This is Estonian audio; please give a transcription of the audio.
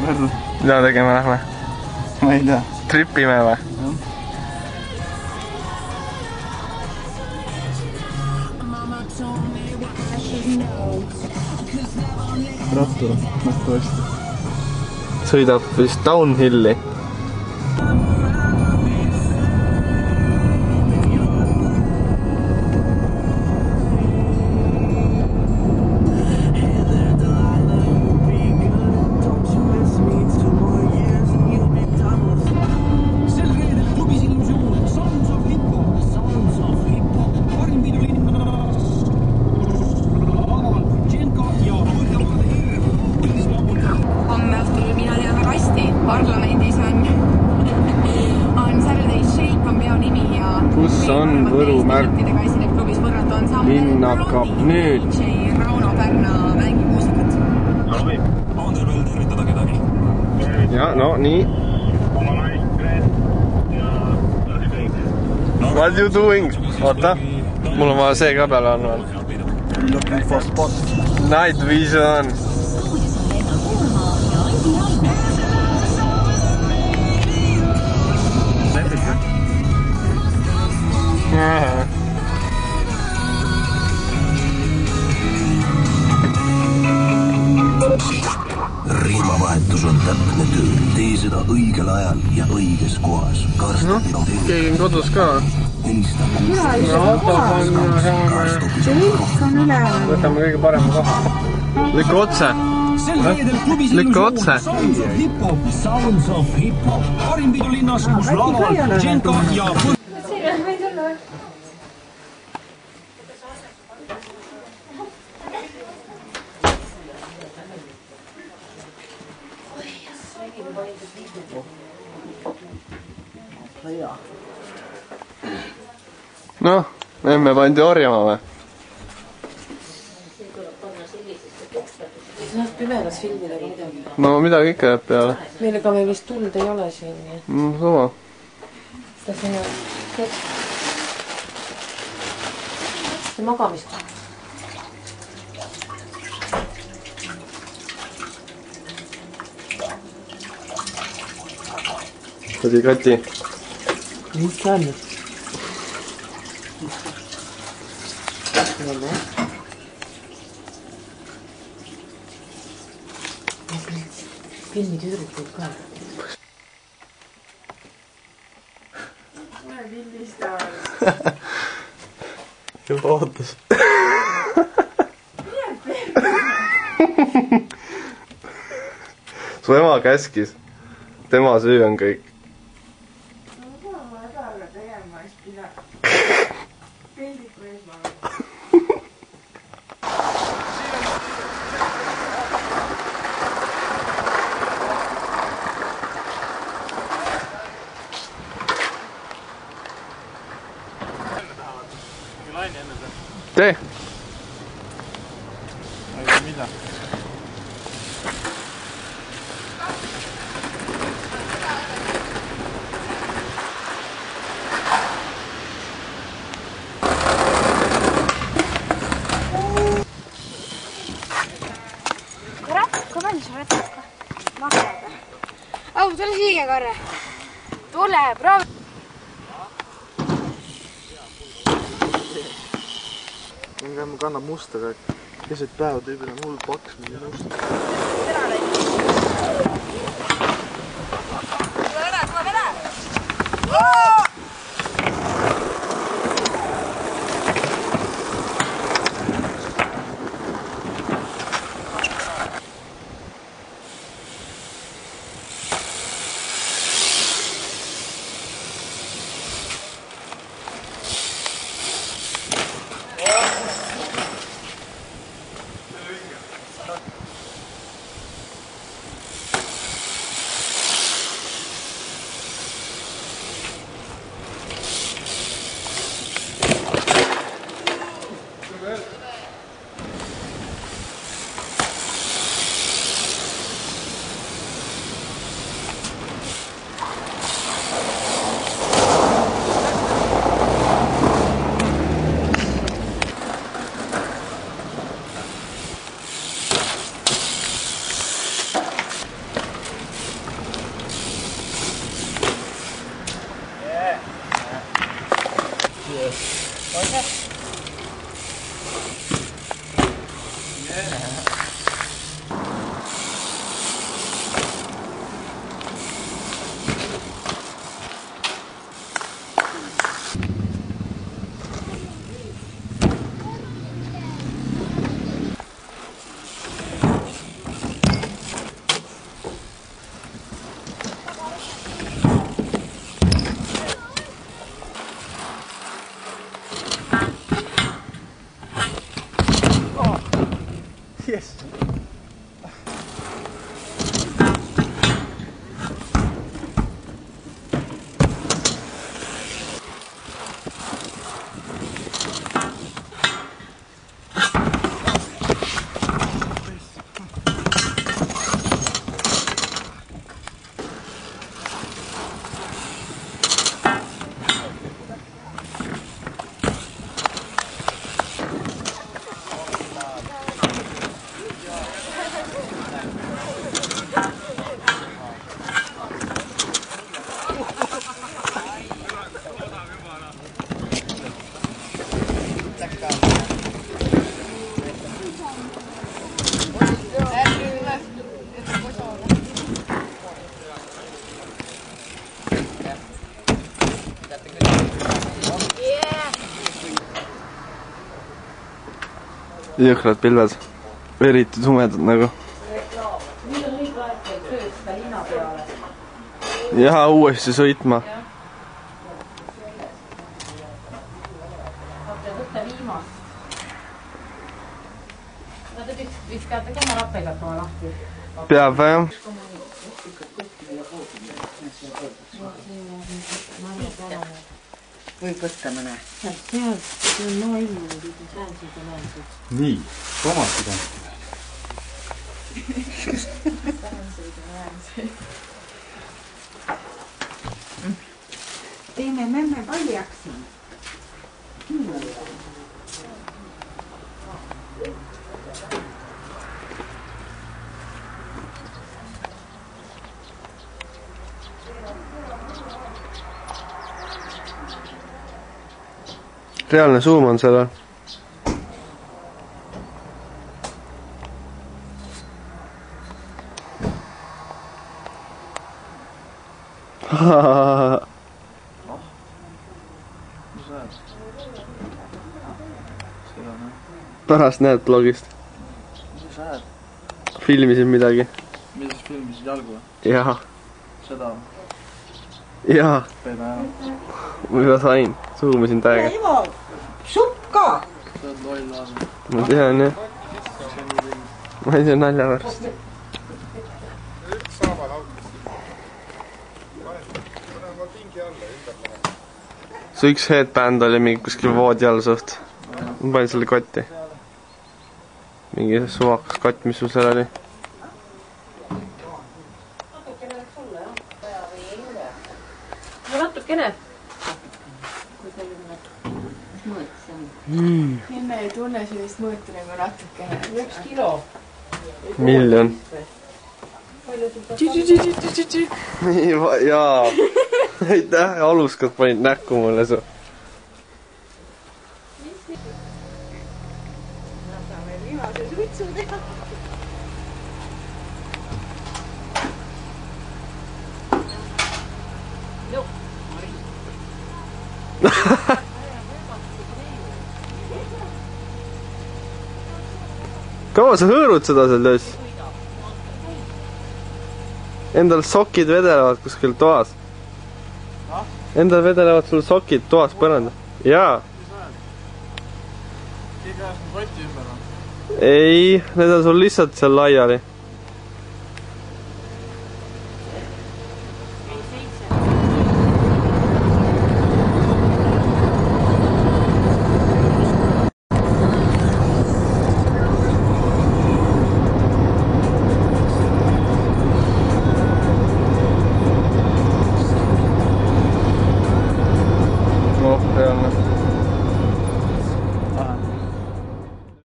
Mida tegema lähme? Ma ei tea. Tripime või? Rattur, nähtavasti. Sõidab vist downhilli. Kus on Võru märk? Linna hakkab nüüd. Ja, no nii. What you doing? Oota, mul on vaja see ka peale andma. Looking for spot. Night vision. Rihmavahetus on täpne töö. Tee seda õigel ajal ja õiges kohas. Keegi on kodus ka. Võtame kõige parema koha. Lükka otse. Lükka otse. Sounds of hip-hop. Parim pidu linnas, kus laval Dženko ja... Noh, emme pandi orjama või? Sa saad pimedas filmida ka midagi. No midagi ikka jääb peale. Millega meil vist tuld ei ole siin. Sama. Ta siin on see magamist. Kati, Kati. Mis see on nüüd? Filmi tüdrukud ka. Mule pildistab. Juba ootas. Su ema käskis. Tema süü on kõik. Ma hädaga tegema ees pidanud. Pildiku ees ma olen. Tee! Aga mida? Kurat, kui palju sa võtad ka? Maksada. Au, tule siia korra. Tule, proovi. Ma kannan musta kõik. Keset päeva tüübil on hull paks mingi musta. Tule vene! Yes. Jõhkrad pilved, eriti tumedad nagu. Nüüd on õige aeg tööd seda linna peale. Ja uuesti sõitma. Võtta viimast. Nad viskate kämarapegat oma lahti. Peab või jah? Võib võtta mõne. See on maailma, kui sään seda näetud. Nii, tomatid on. Teeme memme paljaks. Reaalne suum on seal või? Pärast näed blogist. Mis sa näed? Filmisid midagi. Mida siis filmisid jalgu? Jaa. Seda? Jaa. Peeda ära. Ma juba sain. Suumisin täiega. Ivo, supp ka! See on loll aasa. Ma tean jah. Ma ei tea nalja pärast. Üks saavad autos. Panen pingi alla ümber. Su üks headband oli mingi kuskil voodi all suht. Ma panin selle kotti. Mingi suvakas kott, mis sul seal oli. No natukene. Enne ei tunne sellist mõõtu nagu natukene. 1 kilo. Miljon. Jaa. Aitäh, aluskad panid näkku mulle su. Saame viimase suitsu teha. Kaua sa hõõrud seda seal töös? Endal sokid vedelevad kuskil toas. Endal vedelevad sul sokid toas põranda. Jaa. Keegi ajas mu kotti ümber või? Ei, need on sul lihtsalt seal laiali.